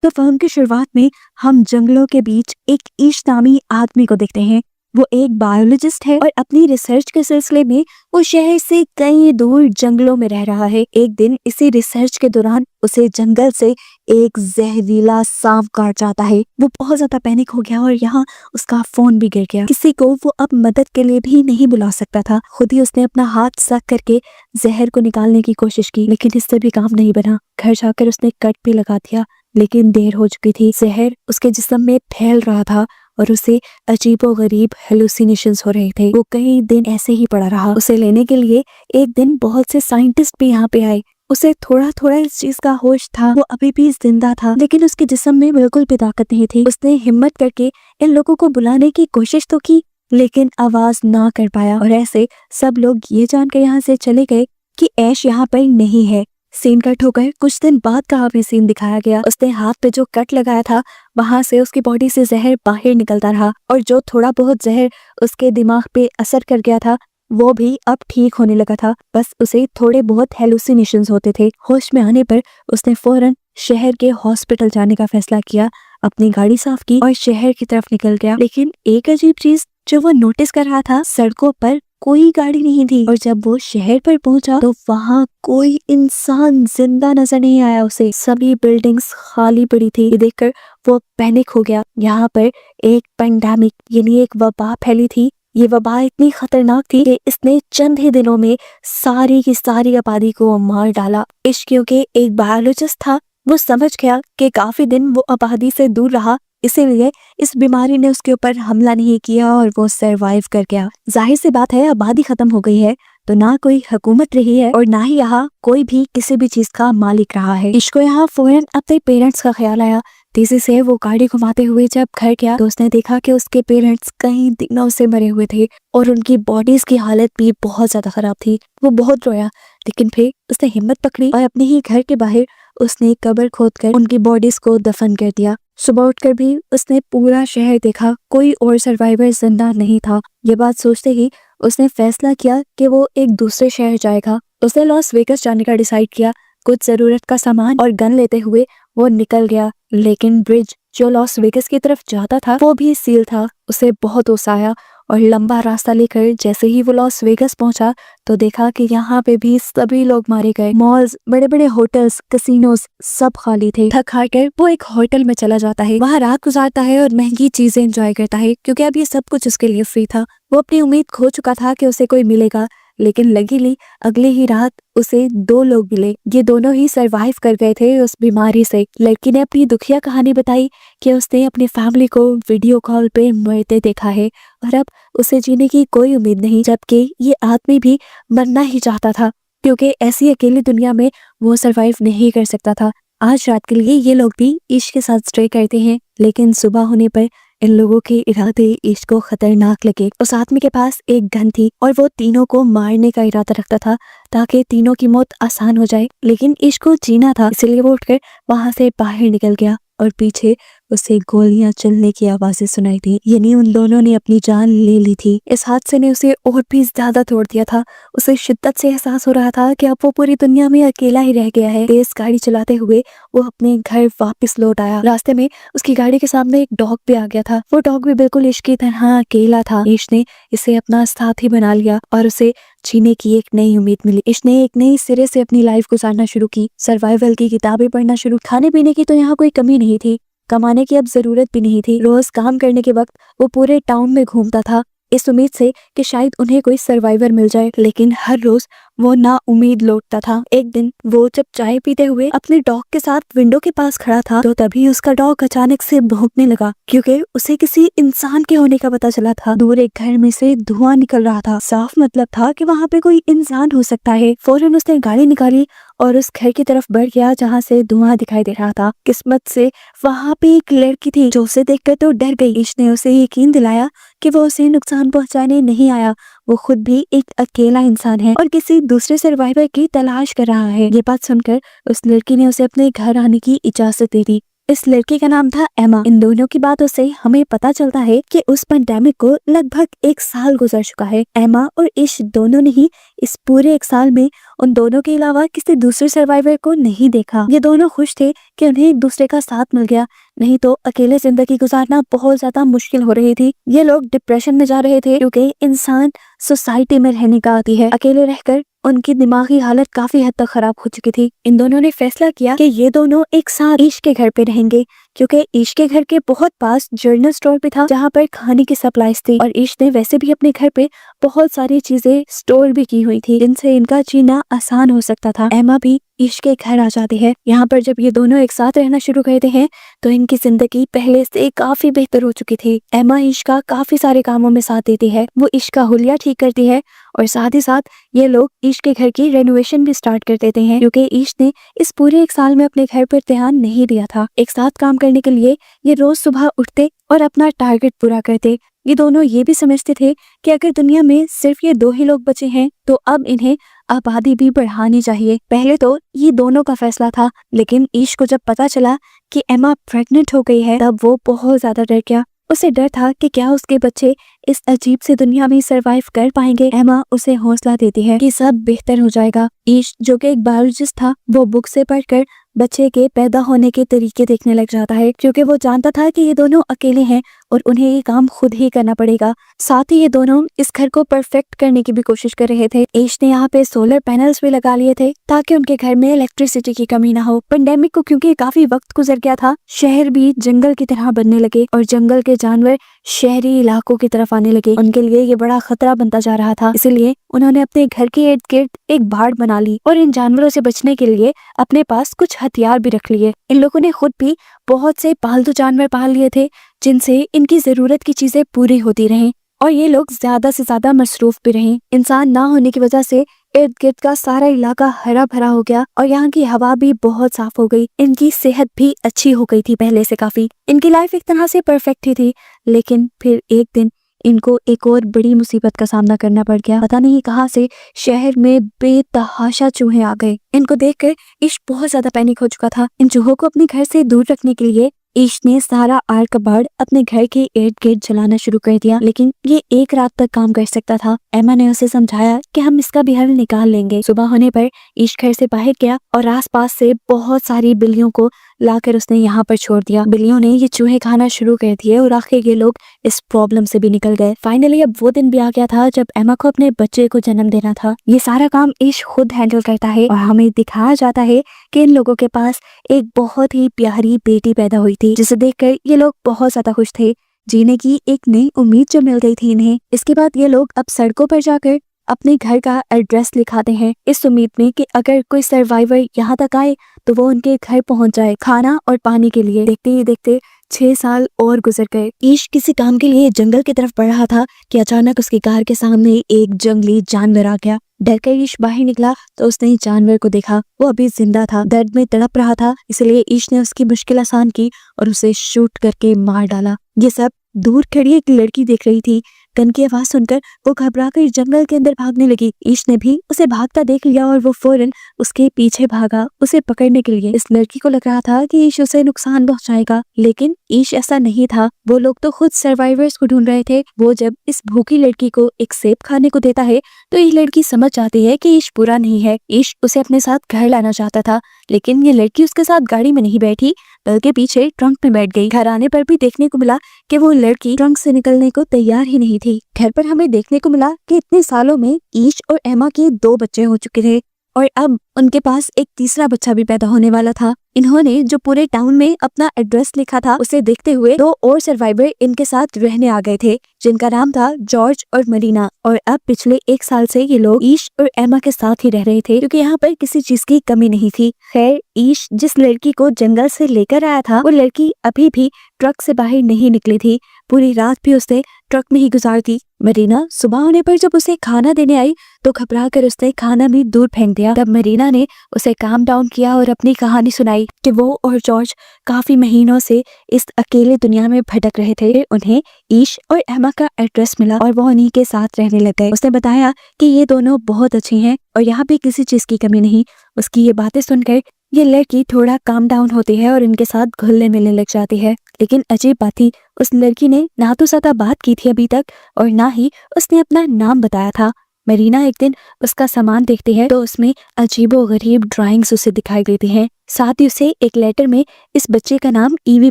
तो फिल्म की शुरुआत में हम जंगलों के बीच एक ईश नामी आदमी को देखते हैं। वो एक बायोलॉजिस्ट है और अपनी रिसर्च के सिलसिले में वो शहर से कई दूर जंगलों में रह रहा है। एक दिन इसी रिसर्च के दौरान उसे जंगल से एक जहरीला सांप काट जाता है। वो बहुत ज्यादा पैनिक हो गया और यहाँ उसका फोन भी गिर गया। किसी को वो अब मदद के लिए भी नहीं बुला सकता था। खुद ही उसने अपना हाथ सक करके जहर को निकालने की कोशिश की, लेकिन इससे भी काम नहीं बना। घर जाकर उसने कट भी लगा दिया, लेकिन देर हो चुकी थी। जहर उसके जिस्म में फैल रहा था और उसे अजीबोगरीब हेलुसिनेशंस हो रहे थे। वो कई दिन ऐसे ही पड़ा रहा। उसे लेने के लिए एक दिन बहुत से साइंटिस्ट भी यहाँ पे आए। उसे थोड़ा थोड़ा इस चीज का होश था। वो अभी भी जिंदा था, लेकिन उसके जिस्म में बिल्कुल भी ताकत नहीं थी। उसने हिम्मत करके इन लोगों को बुलाने की कोशिश तो की, लेकिन आवाज ना कर पाया। और ऐसे सब लोग ये जानकर यहाँ से चले गए कि ऐश यहाँ पर नहीं है। सीन कट होकर कुछ दिन बाद का हमें सीन दिखाया गया। उसने हाथ पे जो कट लगाया था, वहां से उसकी बॉडी से जहर बाहर निकलता रहा और जो थोड़ा बहुत जहर उसके दिमाग पे असर कर गया था, वो भी अब ठीक होने लगा था। बस उसे थोड़े बहुत हेलुसिनेशंस होते थे। होश में आने पर उसने फौरन शहर के हॉस्पिटल जाने का फैसला किया, अपनी गाड़ी साफ की और शहर की तरफ निकल गया। लेकिन एक अजीब चीज जो वो नोटिस कर रहा था, सड़कों पर कोई गाड़ी नहीं थी। और जब वो शहर पर पहुंचा तो वहाँ कोई इंसान जिंदा नजर नहीं आया उसे। सभी बिल्डिंग्स खाली पड़ी थी। ये देखकर वो पैनिक हो गया। यहाँ पर एक पेंडेमिक यानी एक वबा फैली थी। ये वबा इतनी खतरनाक थी कि इसने चंद ही दिनों में सारी की सारी आबादी को मार डाला। इश्क क्योंकि एक बायोलॉजिस्ट था, वो समझ गया कि काफी दिन वो आबादी से दूर रहा, इसीलिए इस बीमारी ने उसके ऊपर हमला नहीं किया और वो सरवाइव कर गया। जाहिर सी बात है, आबादी खत्म हो गई है तो ना कोई हुकूमत रही है और ना ही यहाँ कोई भी किसी भी चीज का मालिक रहा है। इसको यहाँ फौरन अपने पेरेंट्स का ख्याल आया। तेजी से वो गाड़ी घुमाते हुए जब घर गया तो उसने देखा कि उसके पेरेंट्स कई दिनों से मरे हुए थे और उनकी बॉडीज की हालत भी बहुत ज्यादा खराब थी। वो बहुत रोया, लेकिन फिर उसने हिम्मत पकड़ी और अपने ही घर के बाहर उसने कब्र खोदकर उनकी बॉडीज को दफन कर दिया। सुबह उठकर भी उसने पूरा शहर देखा, कोई और सर्वाइवर जिंदा नहीं था। ये बात सोचते ही उसने फैसला किया कि वो एक दूसरे शहर जाएगा। उसने लॉस वेगस जाने का डिसाइड किया। कुछ जरूरत का सामान और गन लेते हुए वो निकल गया, लेकिन ब्रिज जो लॉस वेगस की तरफ जाता था वो भी सील था। उसे बहुत गुस्सा आया और लंबा रास्ता लेकर जैसे ही वो लॉस वेगस पहुंचा तो देखा कि यहाँ पे भी सभी लोग मारे गए। मॉल्स, बड़े बड़े होटल्स, कैसीनोस सब खाली थे। थक हार कर वो एक होटल में चला जाता है, वहाँ रात गुजारता है और महंगी चीजें एंजॉय करता है, क्योंकि अब ये सब कुछ उसके लिए फ्री था। वो अपनी उम्मीद खो चुका था कि उसे कोई मिलेगा, लेकिन लकीली अगले ही रात उसे दो लोग मिले। ये दोनों ही सरवाइव कर गए थे उस बीमारी से। लड़की ने अपनी दुखिया कहानी बताई कि उसने अपनी फैमिली को वीडियो कॉल पे मरते देखा है और अब उसे जीने की कोई उम्मीद नहीं, जबकि ये आदमी भी मरना ही चाहता था, क्योंकि ऐसी अकेली दुनिया में वो सरवाइव नहीं कर सकता था। आज रात के लिए ये लोग भी इश्क के साथ स्टे करते हैं, लेकिन सुबह होने पर इन लोगों के इरादे इश्क को खतरनाक लगे। उस आदमी के पास एक गन थी और वो तीनों को मारने का इरादा रखता था ताकि तीनों की मौत आसान हो जाए, लेकिन इश्क को जीना था, इसलिए वो उठकर वहां से बाहर निकल गया और पीछे उसे गोलियां चलने की आवाजें सुनाई थी। यानी उन दोनों ने अपनी जान ले ली थी। इस हादसे ने उसे और भी ज्यादा तोड़ दिया था। उसे शिद्दत से एहसास हो रहा था कि अब वो पूरी दुनिया में अकेला ही रह गया है। तेज गाड़ी चलाते हुए वो अपने घर वापस लौट आया। रास्ते में उसकी गाड़ी के सामने एक डॉग भी आ गया था। वो डॉग भी बिल्कुल इश्क की तरह अकेला था। इश्क ने इसे अपना साथी बना लिया और उसे जीने की एक नई उम्मीद मिली। इसने एक नई सिरे से अपनी लाइफ गुजारना शुरू की। सर्वाइवल की किताबें पढ़ना शुरू। खाने पीने की तो यहाँ कोई कमी नहीं थी, कमाने की अब जरूरत भी नहीं थी। रोज काम करने के वक्त वो पूरे टाउन में घूमता था इस उम्मीद से कि शायद उन्हें कोई सर्वाइवर मिल जाए, लेकिन हर रोज वो ना उम्मीद लौटता था। एक दिन वो जब चाय पीते हुए अपने डॉग के साथ विंडो के पास खड़ा था तो तभी उसका डॉग अचानक से भौंकने लगा, क्योंकि उसे किसी इंसान के होने का पता चला था। दूर एक घर में से धुआं निकल रहा था। साफ मतलब था कि वहाँ पे कोई इंसान हो सकता है। फौरन उसने गाड़ी निकाली और उस घर की तरफ बढ़ गया जहाँ से धुआं दिखाई दे रहा था। किस्मत से वहाँ पे एक लड़की थी जो उसे देखकर तो डर गई। इसने उसे यकीन दिलाया कि वो उसे नुकसान पहुंचाने नहीं आया, वो खुद भी एक अकेला इंसान है और किसी दूसरे सर्वाइवर की तलाश कर रहा है। ये बात सुनकर उस लड़की ने उसे अपने घर आने की इजाजत दे दी। इस लड़की का नाम था एमा। इन दोनों की बातों से हमें पता चलता है कि उस पेंडेमिक को लगभग 1 साल गुजर चुका है। एमा और इश दोनों ने ही इस पूरे 1 साल में उन दोनों के अलावा किसी दूसरे सर्वाइवर को नहीं देखा। ये दोनों खुश थे कि उन्हें एक दूसरे का साथ मिल गया, नहीं तो अकेले जिंदगी गुजारना बहुत ज्यादा मुश्किल हो रही थी। ये लोग डिप्रेशन में जा रहे थे क्योंकि इंसान सोसाइटी में रहने का आदी है। अकेले रहकर उनकी दिमागी हालत काफी हद तक खराब हो चुकी थी। इन दोनों ने फैसला किया कि ये दोनों एक साथ ईश के घर पे रहेंगे, क्योंकि ईश के घर के बहुत पास जनरल स्टोर भी था जहाँ पर खाने की सप्लाईज थी, और ईश ने वैसे भी अपने घर पे बहुत सारी चीजें स्टोर भी की हुई थी जिनसे इनका जीना आसान हो सकता था। एमा भी ईश के घर आ जाती है। यहाँ पर जब ये दोनों एक साथ रहना शुरू करते हैं तो इनकी जिंदगी पहले से काफी बेहतर हो चुकी थी। एमा ईश का काफी सारे कामों में साथ देती है, वो ईश का हुलिया ठीक करती है, और साथ ही साथ ये लोग ईश के घर की रेनोवेशन भी स्टार्ट कर देते हैं, क्योंकि ईश ने इस पूरे 1 साल में अपने घर पर ध्यान नहीं दिया था। एक साथ काम करने के लिए ये रोज सुबह उठते और अपना टारगेट पूरा करते। ये दोनों ये भी समझते थे कि अगर दुनिया में सिर्फ ये 2 ही लोग बचे हैं तो अब इन्हें आबादी भी बढ़ानी चाहिए। पहले तो ये दोनों का फैसला था, लेकिन ईश को जब पता चला कि एमा प्रेग्नेंट हो गई है तब वो बहुत ज्यादा डर गया। उसे डर था कि क्या उसके बच्चे इस अजीब सी दुनिया में सरवाइव कर पाएंगे। एमा उसे हौसला देती है कि सब बेहतर हो जाएगा। ईश जो कि एक बायोलॉजिस्ट था, वो बुक से पढ़कर बच्चे के पैदा होने के तरीके देखने लग जाता है, क्योंकि वो जानता था कि ये दोनों अकेले हैं और उन्हें ये काम खुद ही करना पड़ेगा। साथ ही ये दोनों इस घर को परफेक्ट करने की भी कोशिश कर रहे थे। ईश ने यहाँ पे सोलर पैनल्स भी लगा लिए थे ताकि उनके घर में इलेक्ट्रिसिटी की कमी ना हो। पेंडेमिक को क्योंकि काफी वक्त गुजर गया था, शहर भी जंगल की तरह बनने लगे और जंगल के जानवर शहरी इलाकों की तरफ आने लगे। उनके लिए ये बड़ा खतरा बनता जा रहा था, इसलिए उन्होंने अपने घर के इर्द गिर्द एक बाड़ बना ली और इन जानवरों से बचने के लिए अपने पास कुछ हथियार भी रख लिए। इन लोगों ने खुद भी बहुत से पालतू जानवर पाल लिए थे जिनसे इनकी जरूरत की चीजें पूरी होती रहें, और ये लोग ज्यादा से ज्यादा मसरूफ भी रहें। इंसान ना होने की वजह से इर्द गिर्द का सारा इलाका हरा भरा हो गया और यहाँ की हवा भी बहुत साफ हो गई। इनकी सेहत भी अच्छी हो गई थी पहले से काफी। इनकी लाइफ एक तरह से परफेक्ट ही थी, लेकिन फिर एक दिन इनको एक और बड़ी मुसीबत का सामना करना पड़ गया। पता नहीं कहाँ से शहर में बेतहाशा चूहे आ गए। इनको देखकर ईश बहुत ज्यादा पैनिक हो चुका था। इन चूहों को अपने घर से दूर रखने के लिए ईश ने सारा आड़ कबाड़ अपने घर के इर्द गिर्द जलाना शुरू कर दिया, लेकिन ये एक रात तक काम कर सकता था। एमा ने उसे समझाया कि हम इसका भी हल निकाल लेंगे। सुबह होने पर ईश घर से बाहर गया और आसपास से बहुत सारी बिल्लियों को लाकर उसने यहाँ पर छोड़ दिया। बिल्लियों ने ये चूहे खाना शुरू कर दिए और आखिर ये लोग इस प्रॉब्लम से भी निकल गए। फाइनली अब वो दिन भी आ गया था जब एमा को अपने बच्चे को जन्म देना था। ये सारा काम ईश खुद हैंडल करता है और हमें दिखाया जाता है कि इन लोगों के पास एक बहुत ही प्यारी बेटी पैदा हुई थी, जिसे देखकर ये लोग बहुत ज्यादा खुश थे। जीने की एक नई उम्मीद जो मिल गई थी इन्हें। इसके बाद ये लोग अब सड़कों पर जाकर अपने घर का एड्रेस लिखाते हैं, इस उम्मीद में कि अगर कोई सर्वाइवर यहाँ तक आए तो वो उनके घर पहुंच जाए खाना और पानी के लिए। देखते ही देखते 6 साल और गुजर गए। ईश किसी काम के लिए जंगल की तरफ बढ़ रहा था कि अचानक उसकी कार के सामने एक जंगली जानवर आ गया। डरकर ईश बाहर निकला तो उसने जानवर को देखा। वो अभी जिंदा था, दर्द में तड़प रहा था, इसलिए ईश ने उसकी मुश्किल आसान की और उसे शूट करके मार डाला। ये सब दूर खड़ी एक लड़की देख रही थी। गन की आवाज सुनकर वो घबराकर जंगल के अंदर भागने लगी। ईश ने भी उसे भागता देख लिया और वो फौरन उसके पीछे भागा उसे पकड़ने के लिए। इस लड़की को लग रहा था कि ईश उसे नुकसान पहुंचाएगा, लेकिन ईश ऐसा नहीं था। वो लोग तो खुद सर्वाइवर्स को ढूंढ रहे थे। वो जब इस भूखी लड़की को एक सेब खाने को देता है तो ये लड़की समझ जाती है कि ईश बुरा नहीं है। ईश उसे अपने साथ घर लाना चाहता था, लेकिन ये लड़की उसके साथ गाड़ी में नहीं बैठी बल्कि पीछे ट्रंक में बैठ गई। घर आने पर भी देखने को मिला कि वो लड़की ट्रंक से निकलने को तैयार ही नहीं थी। घर पर हमें देखने को मिला कि इतने सालों में ईश और एमा के 2 बच्चे हो चुके थे और अब उनके पास एक तीसरा बच्चा भी पैदा होने वाला था। इन्होंने जो पूरे टाउन में अपना एड्रेस लिखा था उसे देखते हुए 2 और सर्वाइवर इनके साथ रहने आ गए थे, जिनका नाम था जॉर्ज और मरीना। और अब पिछले 1 साल से ये लोग ईश और एमा के साथ ही रह रहे थे, क्योंकि यहाँ पर किसी चीज की कमी नहीं थी। खैर, ईश जिस लड़की को जंगल से लेकर आया था वो लड़की अभी भी ट्रक से बाहर नहीं निकली थी। पूरी रात भी उसने ट्रक में ही गुजार दी। मरीना सुबह होने पर जब उसे खाना देने आई तो घबरा कर उसने खाना भी दूर फेंक दिया। तब मरीना ने उसे काम डाउन किया और अपनी कहानी सुनाई कि वो और जॉर्ज काफी महीनों से इस अकेले दुनिया में भटक रहे थे। उन्हें ईश और एमा का एड्रेस मिला और वो उन्हीं के साथ रहने लग गए। उसने बताया कि ये दोनों बहुत अच्छी हैं और यहाँ पे किसी चीज की कमी नहीं। उसकी ये बातें सुनकर ये लड़की थोड़ा काम डाउन होती है और इनके साथ घुलने मिलने लग जाती है। लेकिन अजीब बात थी, उस लड़की ने ना तो ज्यादा बात की थी अभी तक और ना ही उसने अपना नाम बताया था। मरीना एक दिन उसका सामान देखती है तो उसमें अजीबोगरीब ड्राइंग्स उसे दिखाई देती हैं। साथ ही उसे एक लेटर में इस बच्चे का नाम ईवी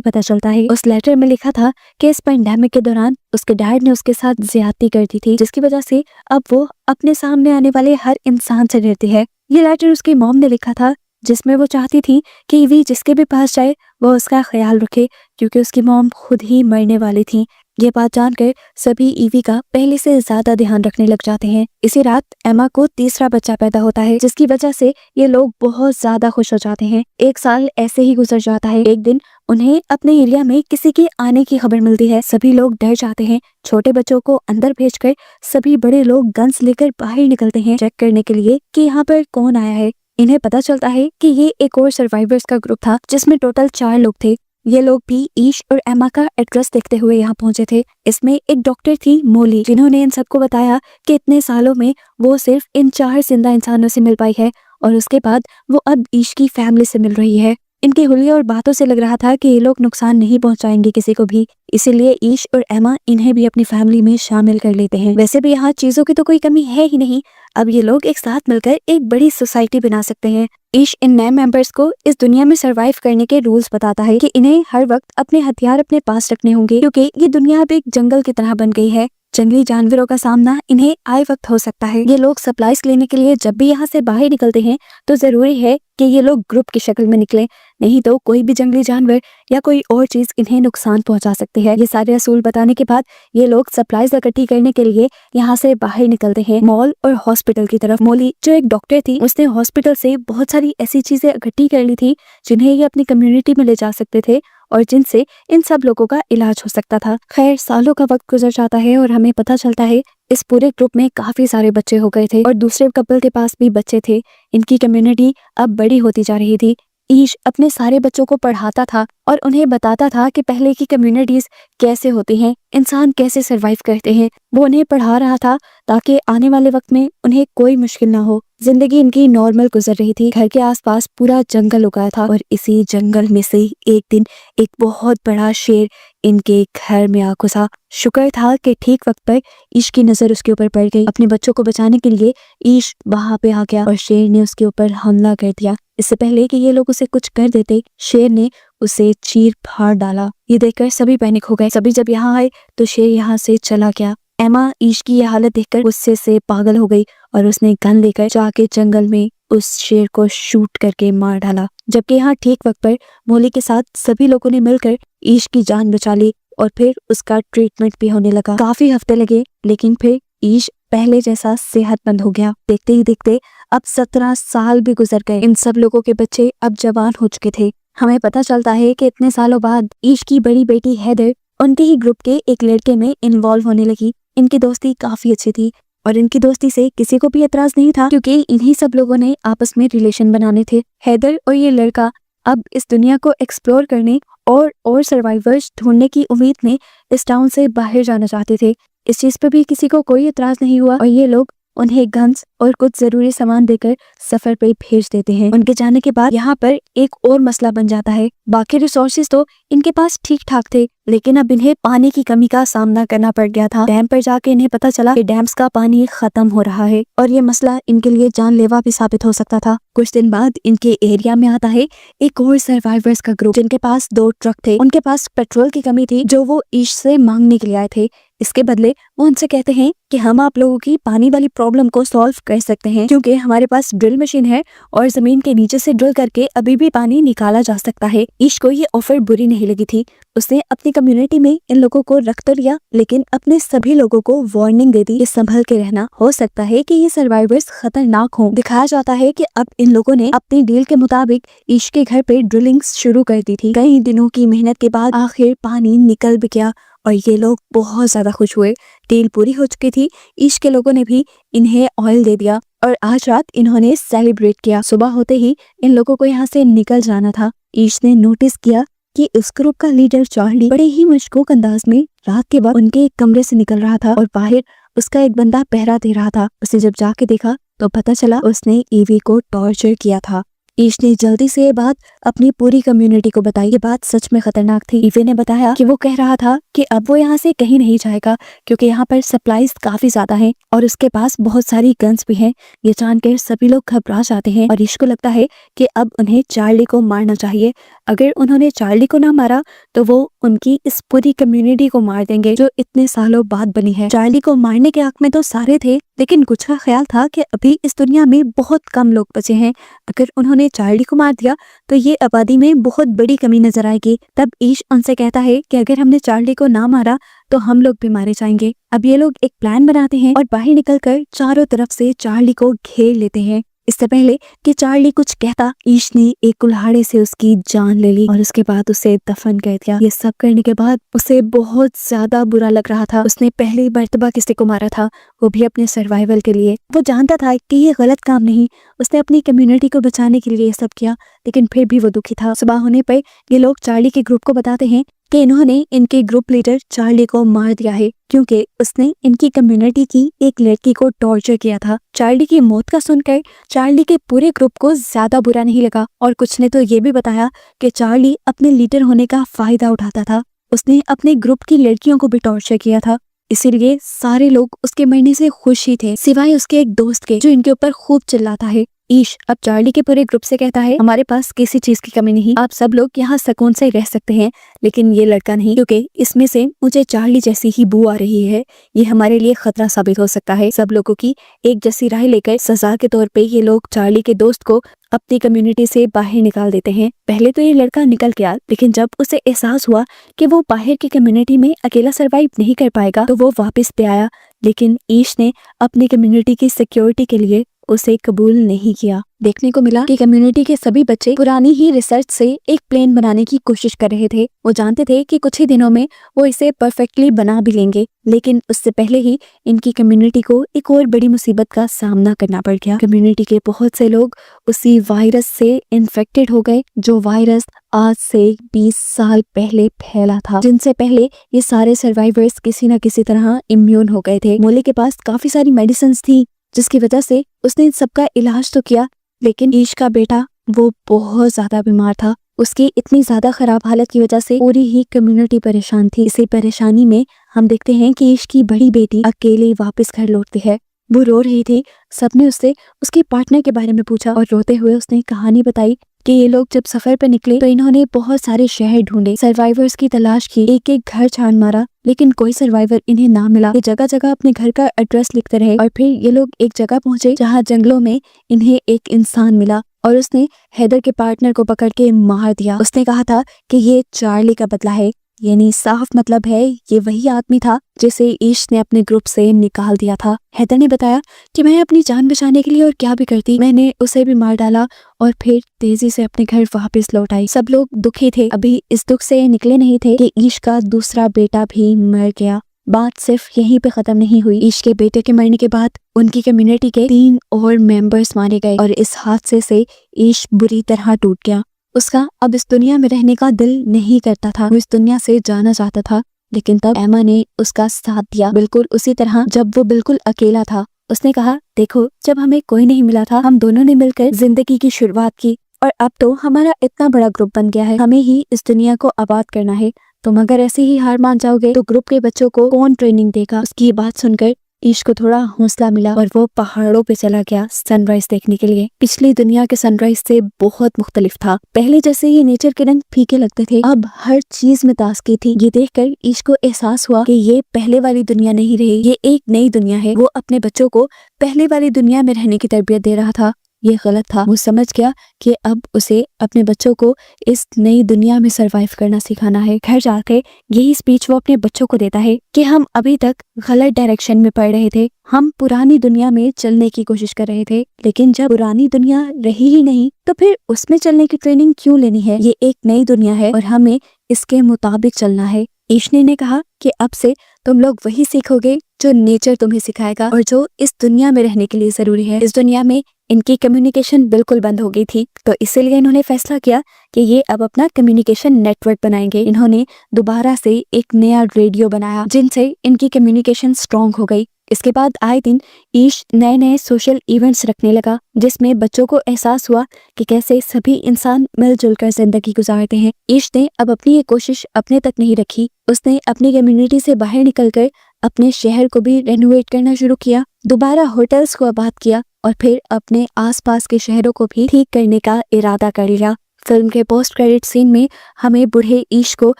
पता चलता है। उस लेटर में लिखा था कि इस पेंडेमिक के दौरान उसके डैड ने उसके साथ ज्यादती कर दी थी, जिसकी वजह से अब वो अपने सामने आने वाले हर इंसान से डरती है। ये लेटर उसकी मॉम ने लिखा था, जिसमें वो चाहती थी कि ईवी जिसके भी पास जाए वो उसका ख्याल रखे, क्योंकि उसकी मॉम खुद ही मरने वाली थी। ये बात जानकर सभी ईवी का पहले से ज्यादा ध्यान रखने लग जाते हैं। इसी रात एमा को तीसरा बच्चा पैदा होता है, जिसकी वजह से ये लोग बहुत ज्यादा खुश हो जाते हैं। 1 साल ऐसे ही गुजर जाता है। एक दिन उन्हें अपने एरिया में किसी के आने की खबर मिलती है। सभी लोग डर जाते हैं। छोटे बच्चों को अंदर भेजकर सभी बड़े लोग गन्स लेकर बाहर निकलते हैं चेक करने के लिए कि यहाँ पर कौन आया है। इन्हें पता चलता है कि ये एक और सर्वाइवर्स का ग्रुप था, जिसमें टोटल 4 लोग थे। ये लोग भी ईश और एमा का एड्रेस देखते हुए यहाँ पहुंचे थे। इसमें एक डॉक्टर थी मोली, जिन्होंने इन सबको बताया कि इतने सालों में वो सिर्फ इन 4 जिंदा इंसानों से मिल पाई है और उसके बाद वो अब ईश की फैमिली से मिल रही है। इनके हुलिया और बातों से लग रहा था कि ये लोग नुकसान नहीं पहुंचाएंगे किसी को भी, इसीलिए ईश और एमा इन्हें भी अपनी फैमिली में शामिल कर लेते हैं। वैसे भी यहाँ चीजों की तो कोई कमी है ही नहीं। अब ये लोग एक साथ मिलकर एक बड़ी सोसाइटी बना सकते हैं। ईश इन नए मेंबर्स को इस दुनिया में सरवाइव करने के रूल्स बताता है कि इन्हें हर वक्त अपने हथियार अपने पास रखने होंगे, क्योंकि ये दुनिया अब एक जंगल की तरह बन गई है। जंगली जानवरों का सामना इन्हें आए वक्त हो सकता है। ये लोग सप्लाईज लेने के लिए जब भी यहाँ से बाहर निकलते हैं तो जरूरी है कि ये लोग ग्रुप की शक्ल में निकले, नहीं तो कोई भी जंगली जानवर या कोई और चीज इन्हें नुकसान पहुंचा सकती है। ये सारे असूल बताने के बाद ये लोग सप्लाईज इकट्ठी करने के लिए यहाँ से बाहर निकलते हैं मॉल और हॉस्पिटल की तरफ। मोली जो एक डॉक्टर थी, उसने हॉस्पिटल से बहुत सारी ऐसी चीजें इकट्ठी कर ली थी जिन्हें ये अपनी कम्युनिटी में ले जा सकते थे और जिनसे इन सब लोगों का इलाज हो सकता था। खैर, सालों का वक्त गुजर जाता है और हमें पता चलता है इस पूरे ग्रुप में काफी सारे बच्चे हो गए थे और दूसरे कपल के पास भी बच्चे थे। इनकी कम्युनिटी अब बड़ी होती जा रही थी। ईश अपने सारे बच्चों को पढ़ाता था और उन्हें बताता था कि पहले की कम्युनिटीज कैसे होती हैं, इंसान कैसे सरवाइव करते हैं। वो उन्हें पढ़ा रहा था ताकि आने वाले वक्त में उन्हें कोई मुश्किल ना हो। जिंदगी इनकी नॉर्मल गुजर रही थी। घर के आसपास पूरा जंगल उगाया था और इसी जंगल में से एक दिन एक बहुत बड़ा शेर इनके घर में आ घुसा। शुक्र था कि ठीक वक्त पर ईश की नजर उसके ऊपर पड़ गई। अपने बच्चों को बचाने के लिए ईश वहां पे आ गया और शेर ने उसके ऊपर हमला कर दिया। इससे पहले कि ये लोग उसे कुछ कर देते, शेर ने उसे चीर फाड़ डाला। ये देखकर सभी पैनिक हो गए। सभी जब यहाँ आए तो शेर यहाँ से चला गया। एमा ईश की यह हालत देखकर गुस्से से पागल हो गई और उसने गन लेकर जाके जंगल में उस शेर को शूट करके मार डाला। जबकि यहाँ ठीक वक्त पर मोली के साथ सभी लोगों ने मिलकर ईश की जान बचा ली और फिर उसका ट्रीटमेंट भी होने लगा। काफी हफ्ते लगे, लेकिन फिर ईश पहले जैसा सेहतमंद हो गया। देखते ही देखते अब 17 साल भी गुजर गए। इन सब लोगों के बच्चे अब जवान हो चुके थे। हमें पता चलता है कि इतने सालों बाद ईश की बड़ी बेटी हैदर उनके ही ग्रुप के एक लड़के में इन्वॉल्व होने लगी। इनकी दोस्ती काफी अच्छी थी और इनकी दोस्ती से किसी को भी एतराज नहीं था, क्योंकि इन्हीं सब लोगों ने आपस में रिलेशन बनाने थे। हैदर और ये लड़का अब इस दुनिया को एक्सप्लोर करने और सर्वाइवर्स ढूंढने की उम्मीद में इस टाउन से बाहर जाना चाहते थे। इस चीज पे भी किसी को कोई एतराज नहीं हुआ और ये लोग उन्हें गन्स और कुछ जरूरी सामान देकर सफर पे भेज देते हैं। उनके जाने के बाद यहाँ पर एक और मसला बन जाता है। बाकी रिसोर्सेज तो इनके पास ठीक ठाक थे, लेकिन अब इन्हें पानी की कमी का सामना करना पड़ गया था। डैम पर जाके इन्हें पता चला कि डैम्स का पानी खत्म हो रहा है और ये मसला इनके लिए जानलेवा भी साबित हो सकता था। कुछ दिन बाद इनके एरिया में आता है एक और सर्वाइवर्स का ग्रुप, जिनके पास 2 ट्रक थे। उनके पास पेट्रोल की कमी थी जो वो ईश से मांगने के लिए आए थे। इसके बदले वो उनसे कहते हैं कि हम आप लोगों की पानी वाली प्रॉब्लम को सॉल्व कर सकते हैं, क्योंकि हमारे पास ड्रिल मशीन है और जमीन के नीचे से ड्रिल करके अभी भी पानी निकाला जा सकता है। ईश को ये ऑफर बुरी नहीं लगी थी। उसने अपनी कम्युनिटी में इन लोगों को रख तो लिया, लेकिन अपने सभी लोगों को वार्निंग दे दी कि संभल के रहना, हो सकता है कि ये सर्वाइवर्स खतरनाक हों। दिखाया जाता है कि अब इन लोगों ने अपनी डील के मुताबिक ईश के घर पे ड्रिलिंग शुरू कर दी थी। कई दिनों की मेहनत के बाद आखिर पानी निकल भी गया और ये लोग बहुत ज्यादा खुश हुए। डील पूरी हो चुकी थी। ईश के लोगों ने भी इन्हें ऑयल दे दिया और आज रात इन्होंने सेलिब्रेट किया। सुबह होते ही इन लोगों को यहाँ से निकल जाना था। ईश ने नोटिस किया कि उस ग्रुप का लीडर चार्ली बड़े ही मशकूक अंदाज में रात के वक्त उनके एक कमरे से निकल रहा था और बाहर उसका एक बंदा पहरा दे रहा था। उसने जब जाके देखा तो पता चला उसने ईवी को टॉर्चर किया था। ईश ने जल्दी से ये बात अपनी पूरी कम्युनिटी को बताई। ये बात सच में खतरनाक थी। ईवे ने बताया कि वो कह रहा था कि अब वो यहाँ से कहीं नहीं जाएगा क्योंकि यहाँ पर सप्लाईज काफी ज्यादा हैं और उसके पास बहुत सारी गन्स भी हैं। ये जानकर सभी लोग घबरा जाते हैं और ईश को लगता है कि अब उन्हें चार्ली को मारना चाहिए। अगर उन्होंने चार्ली को ना मारा तो वो उनकी इस पूरी कम्युनिटी को मार देंगे जो इतने सालों बाद बनी है। चार्ली को मारने के हक में तो सारे थे, लेकिन कुछ का ख्याल था कि अभी इस दुनिया में बहुत कम लोग बचे हैं। अगर उन्होंने चार्ली को मार दिया तो ये आबादी में बहुत बड़ी कमी नजर आएगी। तब ईश उनसे कहता है कि अगर हमने चार्ली को ना मारा तो हम लोग भी मारे जाएंगे। अब ये लोग एक प्लान बनाते हैं और बाहर निकलकर चारों तरफ से चार्ली को घेर लेते हैं। इससे पहले कि चार्ली कुछ कहता, ईश ने एक कुल्हाड़े से उसकी जान ले ली और उसके बाद उसे दफन कर दिया। ये सब करने के बाद उसे बहुत ज्यादा बुरा लग रहा था। उसने पहली मर्तबा किसी को मारा था, वो भी अपने सर्वाइवल के लिए। वो जानता था कि ये गलत काम नहीं, उसने अपनी कम्युनिटी को बचाने के लिए ये सब किया, लेकिन फिर भी वो दुखी था। सुबह होने पर ये लोग चार्ली के ग्रुप को बताते हैं कि इन्होंने इनके ग्रुप लीडर चार्ली को मार दिया है क्योंकि उसने इनकी कम्युनिटी की एक लड़की को टॉर्चर किया था। चार्ली की मौत का सुनकर चार्ली के पूरे ग्रुप को ज्यादा बुरा नहीं लगा और कुछ ने तो ये भी बताया कि चार्ली अपने लीडर होने का फायदा उठाता था। उसने अपने ग्रुप की लड़कियों को भी टॉर्चर किया था, इसीलिए सारे लोग उसके मरने से खुश ही थे सिवाय उसके एक दोस्त के जो इनके ऊपर खूब चिल्लाता है। ईश अब चार्ली के पूरे ग्रुप से कहता है, हमारे पास किसी चीज की कमी नहीं, आप सब लोग यहाँ सुकून से रह सकते हैं, लेकिन ये लड़का नहीं, क्योंकि इसमें से मुझे चार्ली जैसी ही बू आ रही है। ये हमारे लिए खतरा साबित हो सकता है। सब लोगों की एक जैसी राय लेकर सजा के तौर पे ये लोग चार्ली के दोस्त को अपनी कम्युनिटी से बाहर निकाल देते हैं। पहले तो ये लड़का निकल गया, लेकिन जब उसे एहसास हुआ कि वो बाहर की कम्युनिटी में अकेला सरवाइव नहीं कर पाएगा तो वो वापस पे आया, लेकिन ईश ने अपनी कम्युनिटी की सिक्योरिटी के लिए उसे कबूल नहीं किया। देखने को मिला कि कम्युनिटी के सभी बच्चे पुरानी ही रिसर्च से एक प्लेन बनाने की कोशिश कर रहे थे। वो जानते थे कि कुछ ही दिनों में वो इसे परफेक्टली बना भी लेंगे, लेकिन उससे पहले ही इनकी कम्युनिटी को एक और बड़ी मुसीबत का सामना करना पड़ गया। कम्युनिटी के बहुत से लोग उसी वायरस से इन्फेक्टेड हो गए जो वायरस आज से 20 साल पहले फैला था, जिनसे पहले ये सारे सर्वाइवर्स किसी न किसी तरह इम्यून हो गए थे। मोले के पास काफी सारी मेडिसिन थी जिसकी वजह से उसने इन सबका इलाज तो किया, लेकिन ईश का बेटा वो बहुत ज्यादा बीमार था। उसकी इतनी ज्यादा खराब हालत की वजह से पूरी ही कम्युनिटी परेशान थी। इसी परेशानी में हम देखते हैं कि ईश की बड़ी बेटी अकेले वापस घर लौटती है। वो रो रही थी। सबने उससे उसके पार्टनर के बारे में पूछा और रोते हुए उसने कहानी बताई कि ये लोग जब सफर पर निकले तो इन्होंने बहुत सारे शहर ढूंढे, सर्वाइवर्स की तलाश की, एक एक घर छान मारा, लेकिन कोई सर्वाइवर इन्हें ना मिला। ये जगह जगह अपने घर का एड्रेस लिखते रहे और फिर ये लोग एक जगह पहुंचे जहां जंगलों में इन्हें एक इंसान मिला और उसने हैदर के पार्टनर को पकड़ के मार दिया। उसने कहा था कि ये चार्ली का बदला है, यानी साफ मतलब है ये वही आदमी था जिसे ईश ने अपने ग्रुप से निकाल दिया था। हैदर ने बताया कि मैं अपनी जान बचाने के लिए और क्या भी करती, मैंने उसे भी मार डाला और फिर तेजी से अपने घर वापस लौट आई। सब लोग दुखी थे, अभी इस दुख से निकले नहीं थे कि ईश का दूसरा बेटा भी मर गया। बात सिर्फ यहीं पे खत्म नहीं हुई। ईश के बेटे के मरने के बाद उनकी कम्युनिटी के 3 और मेंबर्स मारे गए और इस हादसे से ईश बुरी तरह टूट गया। उसका अब इस दुनिया में रहने का दिल नहीं करता था, वो इस दुनिया से जाना चाहता था, लेकिन तब एमा ने उसका साथ दिया, बिल्कुल उसी तरह जब वो बिल्कुल अकेला था। उसने कहा, देखो जब हमें कोई नहीं मिला था हम दोनों ने मिलकर जिंदगी की शुरुआत की और अब तो हमारा इतना बड़ा ग्रुप बन गया है, हमें ही इस दुनिया को आबाद करना है। तुम अगर ऐसे ही हार मान जाओगे तो ग्रुप के बच्चों को कौन ट्रेनिंग देगा। उसकी बात सुनकर ईश को थोड़ा हौसला मिला और वो पहाड़ों पे चला गया सनराइज देखने के लिए। पिछली दुनिया के सनराइज से बहुत मुख्तलिफ था। पहले जैसे ये नेचर के रंग फीके लगते थे, अब हर चीज में ताजगी थी। ये देखकर ईश को एहसास हुआ कि ये पहले वाली दुनिया नहीं रही, ये एक नई दुनिया है। वो अपने बच्चों को पहले वाली दुनिया में रहने की तरबियत दे रहा था, ये गलत था। वो समझ गया कि अब उसे अपने बच्चों को इस नई दुनिया में सरवाइव करना सिखाना है। घर जाके यही स्पीच वो अपने बच्चों को देता है कि हम अभी तक गलत डायरेक्शन में पढ़ रहे थे, हम पुरानी दुनिया में चलने की कोशिश कर रहे थे, लेकिन जब पुरानी दुनिया रही ही नहीं तो फिर उसमें चलने की ट्रेनिंग क्यों लेनी है। ये एक नई दुनिया है और हमें इसके मुताबिक चलना है। ईशनी ने कहा कि अब से तुम लोग वही सीखोगे जो नेचर तुम्हें सिखाएगा और जो इस दुनिया में रहने के लिए जरूरी है। इस दुनिया में इनकी कम्युनिकेशन बिल्कुल बंद हो गई थी, तो इसीलिए इन्होंने फैसला किया कि ये अब अपना कम्युनिकेशन नेटवर्क बनाएंगे। इन्होंने दोबारा से एक नया रेडियो बनाया जिनसे इनकी कम्युनिकेशन स्ट्रांग हो गई। इसके बाद आए दिन ईश नए नए सोशल इवेंट्स रखने लगा, जिसमें बच्चों को एहसास हुआ कि कैसे सभी इंसान मिलजुल कर जिंदगी गुजारते हैं। ईश ने अब अपनी ये कोशिश अपने तक नहीं रखी, उसने अपनी कम्युनिटी से बाहर निकलकर अपने शहर को भी रेनोवेट करना शुरू किया, दोबारा होटल्स को आबाद किया और फिर अपने आसपास के शहरों को भी ठीक करने का इरादा कर लिया। फिल्म के पोस्ट क्रेडिट सीन में हमें बूढ़े ईश को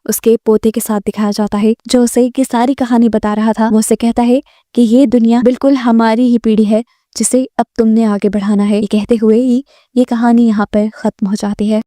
उसके पोते के साथ दिखाया जाता है, जो उसे ये सारी कहानी बता रहा था। वो उसे कहता है कि ये दुनिया बिल्कुल हमारी ही पीढ़ी है, जिसे अब तुमने आगे बढ़ाना है। ये कहते हुए ही ये कहानी यहाँ पर खत्म हो जाती है।